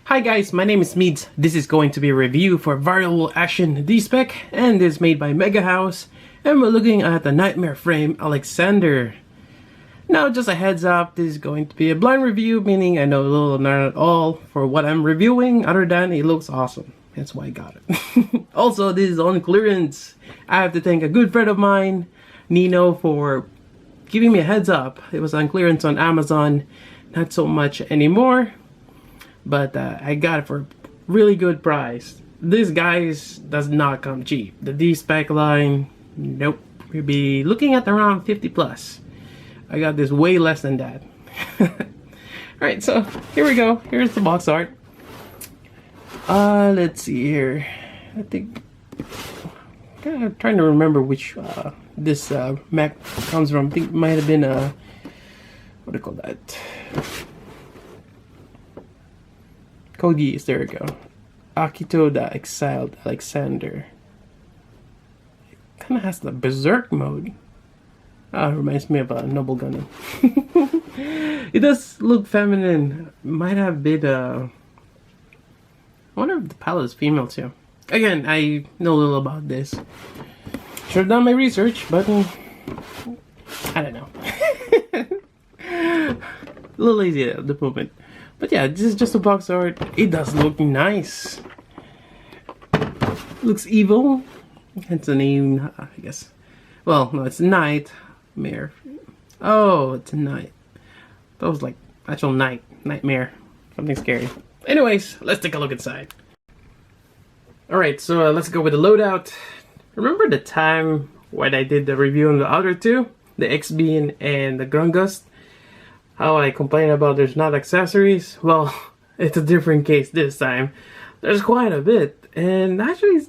Hi guys, my name is Meads. This is going to be a review for Variable Action D-Spec, and this is made by Mega House, and we're looking at the Nightmare Frame Alexander. Now, just a heads up, this is going to be a blind review, meaning I know little or not at all for what I'm reviewing, other than it looks awesome. That's why I got it. Also, this is on clearance. I have to thank a good friend of mine, Nino, for giving me a heads up. It was on clearance on Amazon, not so much anymore. But I got it for a really good price. This guys does not come cheap. The D-Spec line, nope. We'll be looking at around 50 plus. I got this way less than that. Alright, so here we go. Here's the box art. Let's see here. I think I'm trying to remember which this Mac comes from. I think it might have been what do you call that? Kogi's, there we go. Akito the Exiled Alexander. It kind of has the Berserk mode. Reminds me of a Noble Gunner. It does look feminine. Might have been I wonder if the palette is female too. Again, I know a little about this. Should have done my research, but I don't know. A little lazy at the moment. But yeah, this is just a box art. It does look nice. Looks evil. It's a name, I guess. Well, no, it's Nightmare. Oh, it's a night. That was like actual nightmare. Something scary. Anyways, let's take a look inside. Alright, so let's go with the loadout. Remember the time when I did the review on the other two? The X-Bean and the Grungust? How I complain about there's not accessories? Well, it's a different case this time. There's quite a bit, and actually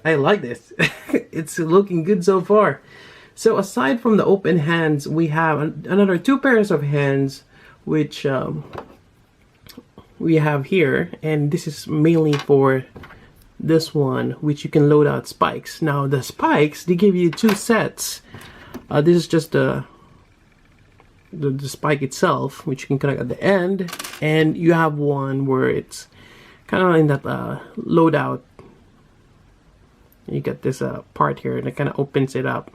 I like this. It's looking good so far. So aside from the open hands, we have another two pairs of hands, which we have here, and this is mainly for this one, which you can load out spikes. Now the spikes, they give you two sets. This is just the spike itself, which you can connect at the end, and you have one where it's kind of in that loadout. You get this part here, and it kind of opens it up.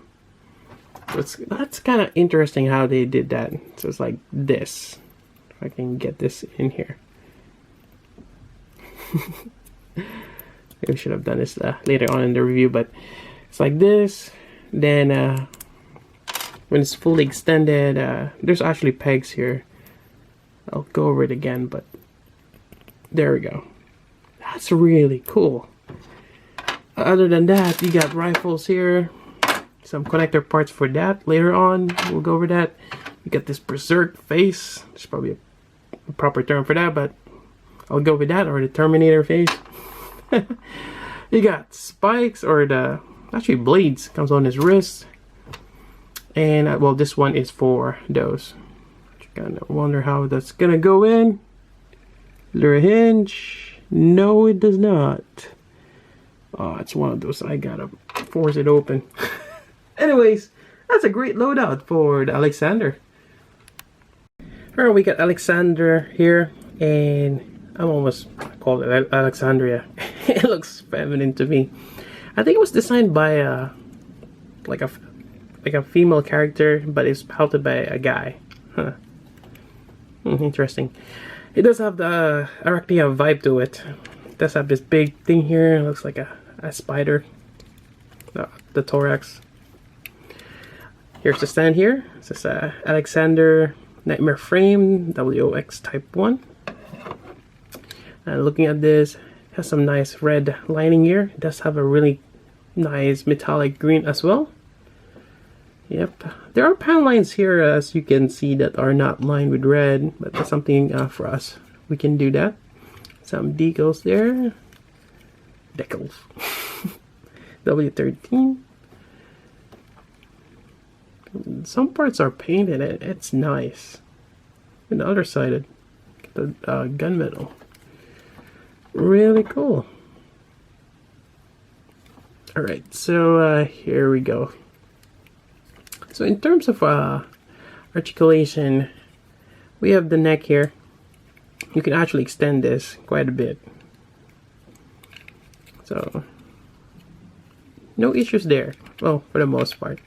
So that's kind of interesting how they did that. So it's like this. If I can get this in here. Maybe I should have done this later on in the review, but it's like this. Then when it's fully extended, there's actually pegs here. I'll go over it again, but there we go. That's really cool. Other than that, you got rifles here, some connector parts for that. Later on, we'll go over that. You got this Berserk face. There's probably a proper term for that, but I'll go with that, or the Terminator face. You got spikes, or the actually blades comes on his wrist. And well, this one is for those. You kind of wonder how that's gonna go in. Is there a hinge? No, it does not. Oh, it's one of those I gotta force it open. Anyways, that's a great loadout for the Alexander. Alright, we got Alexander here, and I'm almost called it Alexandria. It looks feminine to me. I think it was designed by like a female character, but it's pouted by a guy. Huh. Interesting. It does have the Arachnia vibe to it. It does have this big thing here. It looks like a spider. The thorax. Here's the stand here. It says Alexander Nightmare Frame WOX Type 1. And looking at this, it has some nice red lining here. It does have a really nice metallic green as well. Yep, there are panel lines here, as you can see, that are not lined with red, but that's something for us. We can do that. Some decals there. Decals. W13. Some parts are painted. It's nice. And the other side, the gunmetal. Really cool. Alright, so here we go. So in terms of articulation, we have the neck here. you can actually extend this quite a bit. So no issues there. Well, for the most part.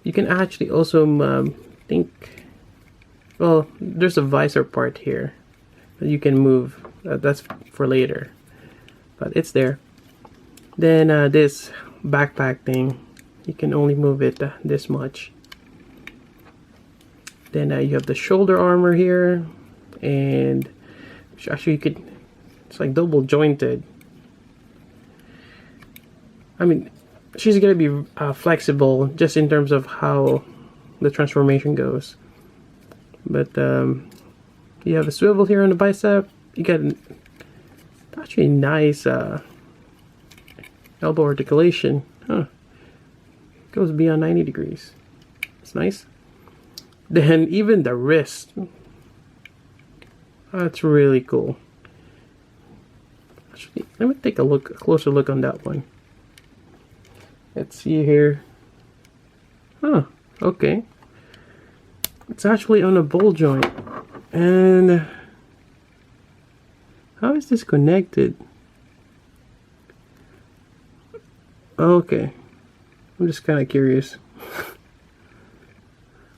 You can actually also well, there's a visor part here that you can move. That's for later, but it's there. Then this backpack thing, you can only move it this much. Then you have the shoulder armor here, and actually you could, it's like double jointed. I mean, she's gonna be flexible just in terms of how the transformation goes. But you have a swivel here on the bicep. You got actually nice elbow articulation. Huh. Goes beyond 90 degrees. It's nice. Then even the wrist. That's really cool. Actually, let me take a closer look on that one. Let's see here. Huh, okay. It's actually on a ball joint. And how is this connected? Okay. I'm just kind of curious.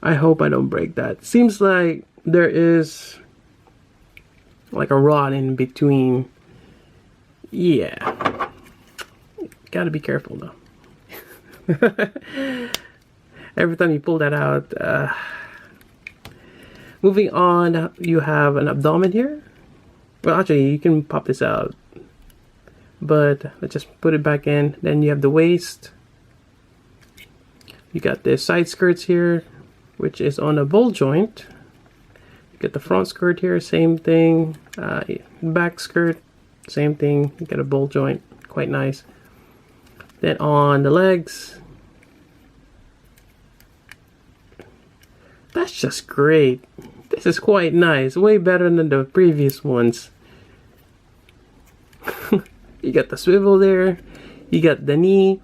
I hope I don't break that. Seems like there is like a rod in between. Yeah. Gotta be careful though. Every time you pull that out. Moving on, you have an abdomen here. Well, actually, you can pop this out. But let's just put it back in. Then you have the waist. You got the side skirts here, which is on a ball joint. You get the front skirt here, same thing. Back skirt, same thing. You get a ball joint, quite nice. Then on the legs, that's just great. This is quite nice, way better than the previous ones. You got the swivel there, you got the knee,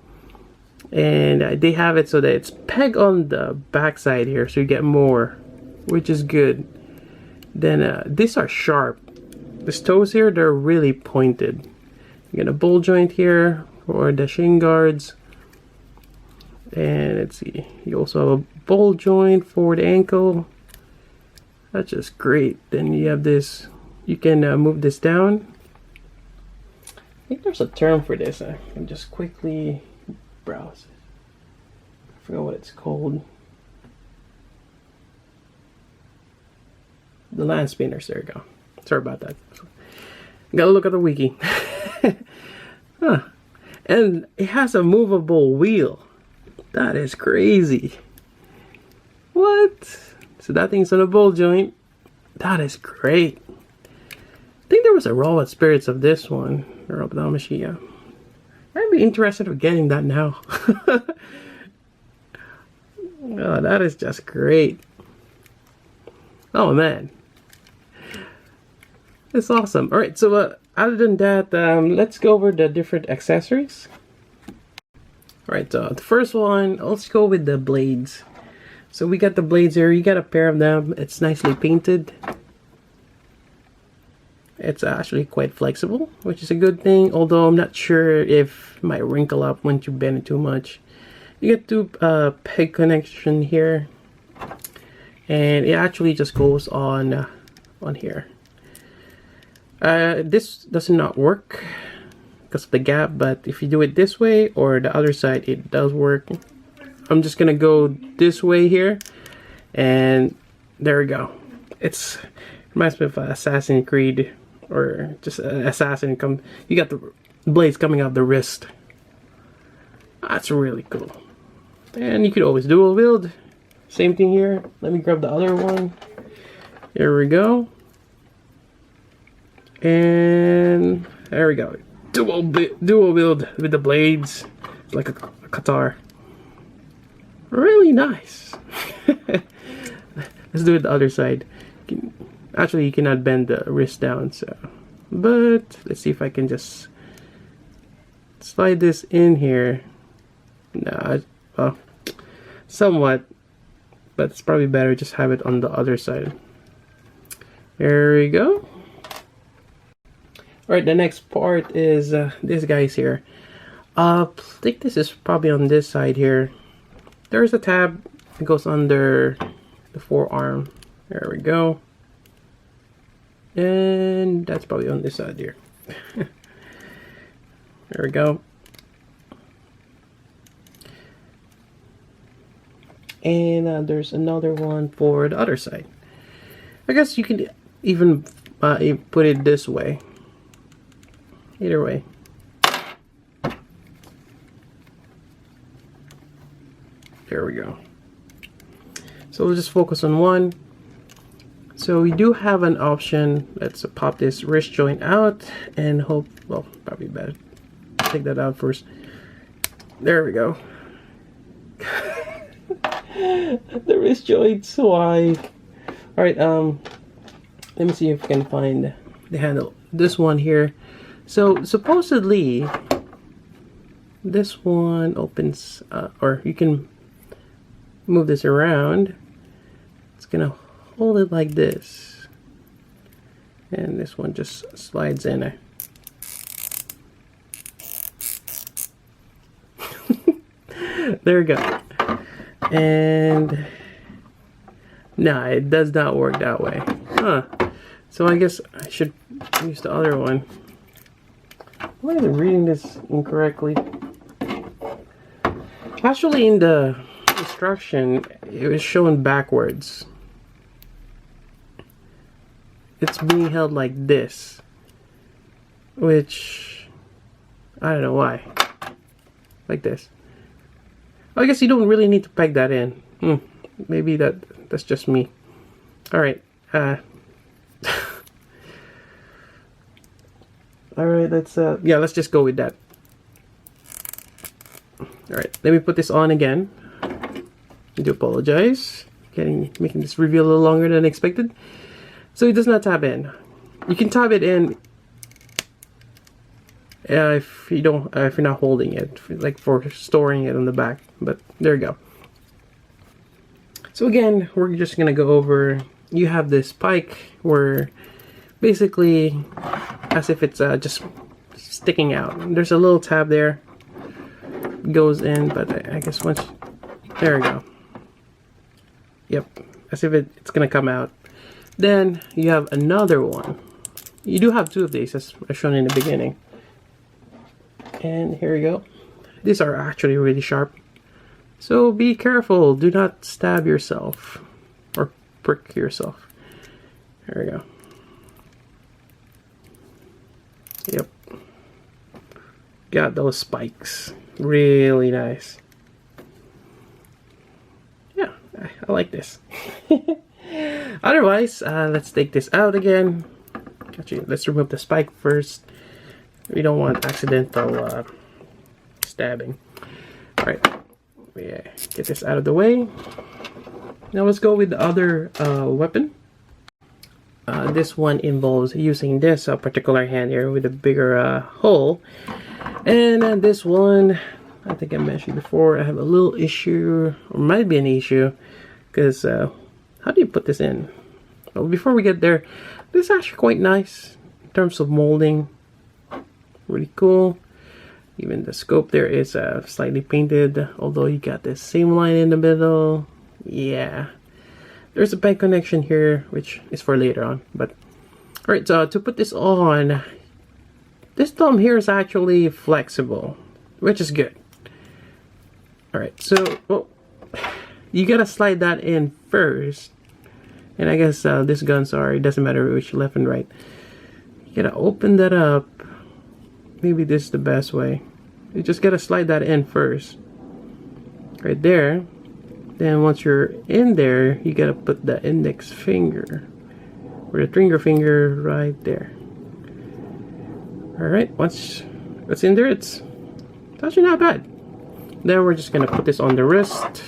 and they have it so that it's peg on the back side here, so you get more, which is good. Then these are sharp. The toes here, they're really pointed. You get a ball joint here for the shin guards, and let's see, you also have a ball joint for the ankle. That's just great. Then you have this, you can move this down. I think there's a term for this. I can just quickly browse it. I forgot what it's called. The land spinners, there you go. Sorry about that. Gotta look at the wiki. Huh. And it has a movable wheel. That is crazy. What? So that thing's on a ball joint. That is great. I think there was a raw spirits of this one. Or Abdomachia. I'd be interested in getting that now. Oh, that is just great. Oh man. It's awesome. Alright, so other than that, let's go over the different accessories. Alright, the first one, let's go with the blades. So we got the blades here. You got a pair of them. It's nicely painted. It's actually quite flexible, which is a good thing. Although I'm not sure if it might wrinkle up once you bend it too much. You get two peg connection here, and it actually just goes on here. This does not work because of the gap, but if you do it this way or the other side, it does work. I'm just gonna go this way here, and there we go. It's reminds me of Assassin's Creed, or just Assassin. You got the blades coming out the wrist. That's really cool. And you could always dual wield. Same thing here. Let me grab the other one. Here we go. And there we go. Dual wield with the blades. It's like a guitar. Really nice. Let's do it the other side. Actually, you cannot bend the wrist down, so. But let's see if I can just slide this in here. No, well, somewhat, but it's probably better just have it on the other side. There we go. Alright, the next part is this guy's here. I think this is probably on this side here. There's a tab that goes under the forearm. There we go. And that's probably on this side here. There we go. And there's another one for the other side. I guess you can even put it this way. Either way. There we go. So we'll just focus on one. So we do have an option. Let's pop this wrist joint out and hope, well, probably better take that out first. There we go. The wrist joint's wide. Alright, let me see if I can find the handle. This one here. So supposedly this one opens, or you can move this around. It's gonna hold it like this, and this one just slides in. There we go. And no, it does not work that way. Huh. So I guess I should use the other one. Am I reading this incorrectly? Actually, in the instruction, it was shown backwards. It's being held like this, which I don't know why. Like this. I guess you don't really need to peg that in. Maybe that's just me. Alright. Alright, let's just go with that. Alright, let me put this on again. I do apologize. Making this review a little longer than expected. So it does not tab in. You can tab it in if you're not holding it, like for storing it on the back. But there you go. So again, we're just gonna go over. You have this spike where basically, as if it's just sticking out. There's a little tab there. Goes in, but I guess once. There we go. Yep, as if it's gonna come out. Then you have another one. You do have two of these, as shown in the beginning. And here we go. These are actually really sharp. So be careful. Do not stab yourself or prick yourself. There we go. Yep. Got those spikes. Really nice. Yeah, I like this. Otherwise, let's take this out again. Actually, let's remove the spike first. We don't want accidental stabbing. Alright, yeah, get this out of the way. Now let's go with the other weapon. This one involves using this particular hand here with a bigger hole. And this one, I think I mentioned before, I have a little issue, or might be an issue, because how do you put this in? Well, before we get there, this is actually quite nice in terms of molding. Really cool. Even the scope there is slightly painted, although you got the same line in the middle. Yeah, there's a pen connection here, which is for later on. But alright, so to put this on, this thumb here is actually flexible, which is good. Alright, so you gotta slide that in first. And I guess this gun, sorry, it doesn't matter which, left and right. You gotta open that up. Maybe this is the best way. You just gotta slide that in first. Right there. Then once you're in there, you gotta put the index finger, or the trigger finger, right there. Alright, once it's in there, it's actually not bad. Then we're just gonna put this on the wrist,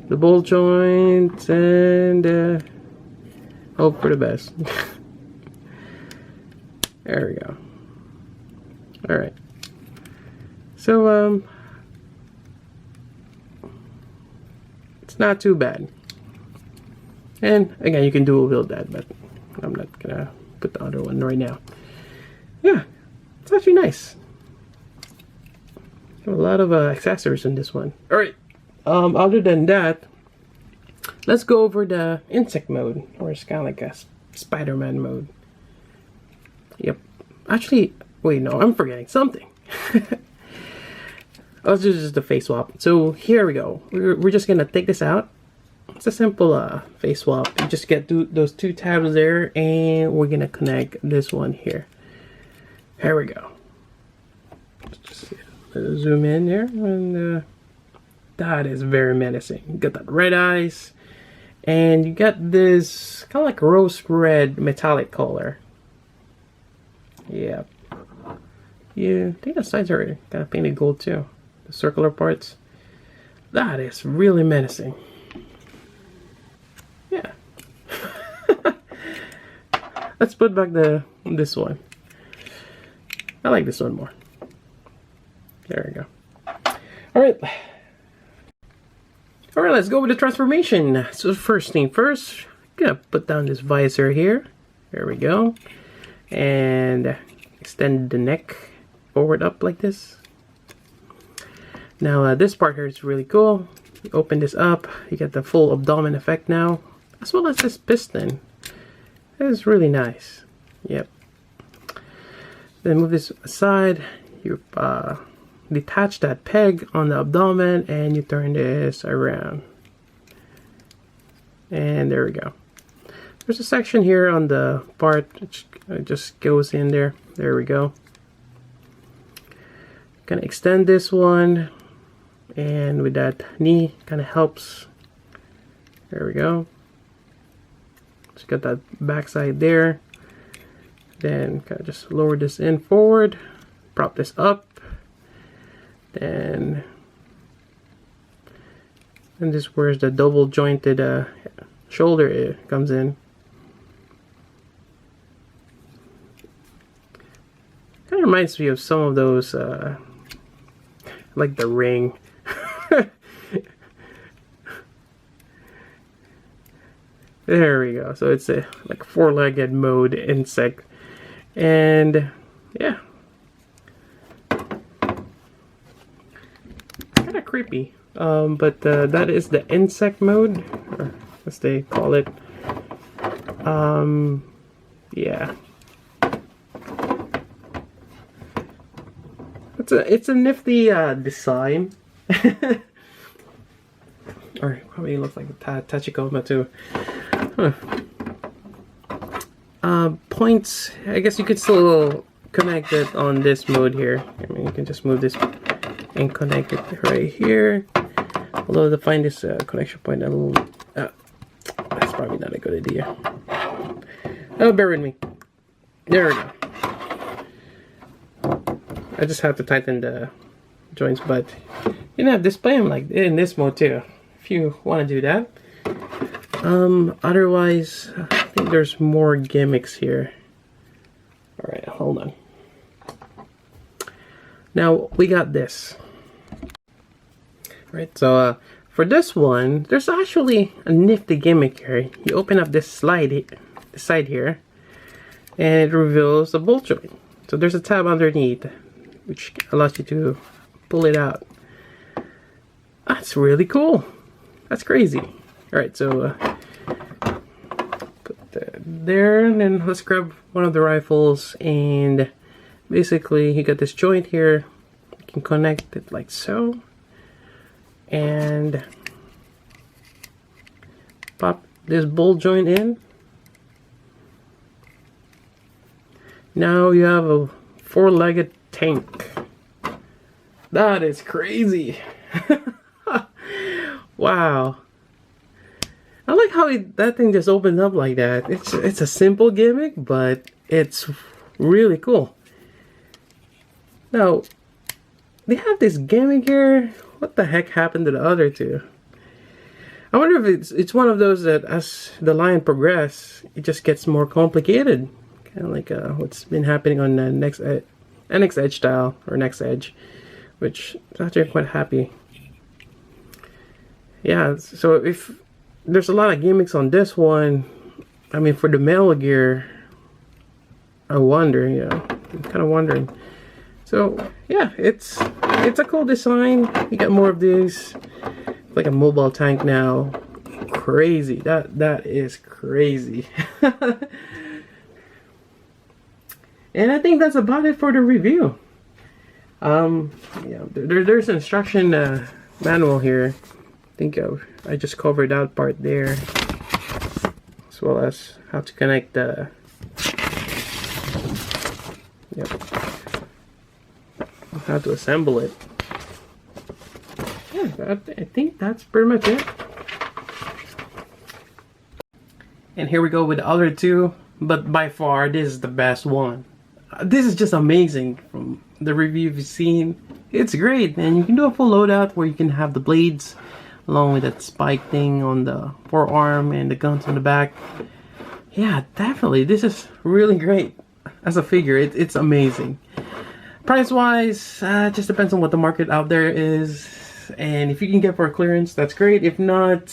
the ball joint, and hope for the best. There we go. Alright. So, it's not too bad. And again, you can dual wield that, but I'm not gonna put the other one right now. Yeah, it's actually nice. A lot of accessories in this one. All right. Other than that, let's go over the insect mode, or it's kind of like a Spider-Man mode. Yep. Actually, wait, no, I'm forgetting something. Let's do just the face swap. So here we go. We're just gonna take this out. It's a simple face swap. You just get those two tabs there, and we're gonna connect this one here. Here we go. Let's just zoom in there, and that is very menacing. You got that red eyes, and you got this kind of like rose red metallic color. Yeah. Yeah, I think the sides are kind of painted gold too. The circular parts. That is really menacing. Yeah. Let's put back this one. I like this one more. There we go. Alright. Alright, let's go with the transformation. So first thing first, I'm gonna put down this visor here. There we go. And extend the neck forward up like this. Now this part here is really cool. You open this up, you get the full abdomen effect now, as well as this piston. It is really nice. Yep. Then move this aside. You detach that peg on the abdomen, and you turn this around. And there we go. There's a section here on the part which just goes in there. There we go. Gonna extend this one, and with that knee kind of helps. There we go. Just got that backside there. Then kind of just lower this in forward, prop this up, then and this where's the double jointed shoulder comes in. Kind of reminds me of some of those like the Ring. There we go. So it's a like four-legged mode insect, and yeah, kind of creepy. But that is the insect mode, or as they call it. Yeah. It's a nifty design. Or probably looks like a Tachikoma too. Points, I guess you could still connect it on this mode here. I mean, you can just move this and connect it right here. Although to find this connection point a little, that's probably not a good idea. Oh, bear with me. There we go. I just have to tighten the joints, but you know, display them like in this mode too, if you want to do that. Otherwise, I think there's more gimmicks here. All right, hold on. Now we got this. Right, so for this one, there's actually a nifty gimmick here. You open up this side here, and it reveals the bolt joint. So there's a tab underneath, which allows you to pull it out. That's really cool. That's crazy. All right, so put that there, and then let's grab one of the rifles, and basically you got this joint here. You can connect it like so, and pop this bolt joint in. Now you have a four-legged tank. That is crazy. Wow. I like how that thing just opened up like that. It's a simple gimmick, but it's really cool. Now, they have this gimmick here. What the heck happened to the other two? I wonder if it's one of those that as the line progresses, it just gets more complicated. Kind of like what's been happening on the NX Edge style, or Next Edge, which is actually quite happy. Yeah, so if there's a lot of gimmicks on this one, I mean, for the Metal Gear, I wonder, you know, I'm kind of wondering. So yeah, it's a cool design. You got more of these, like a mobile tank now. Crazy. That is crazy. And I think that's about it for the review. Yeah, there's an instruction manual here. I think I just covered that part there, as well as how to connect the. Yep. How to assemble it. Yeah, I think that's pretty much it. And here we go with the other two, but by far this is the best one. This is just amazing. From the review you've seen, it's great, and you can do a full loadout where you can have the blades along with that spike thing on the forearm and the guns on the back. Yeah, definitely, this is really great. As a figure, it's amazing. Price wise, just depends on what the market out there is, and if you can get for a clearance, that's great. If not,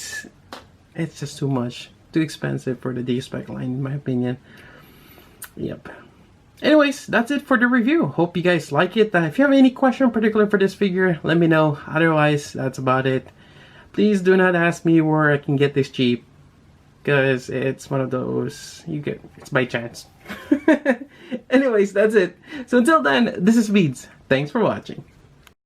it's just too much, too expensive for the D-Spec line, in my opinion. Yep. Anyways, that's it for the review. Hope you guys like it. If you have any question in particular for this figure, let me know. Otherwise, that's about it. Please do not ask me where I can get this cheap, because it's one of those it's by chance. Anyways, that's it. So until then, this is Meads. Thanks for watching.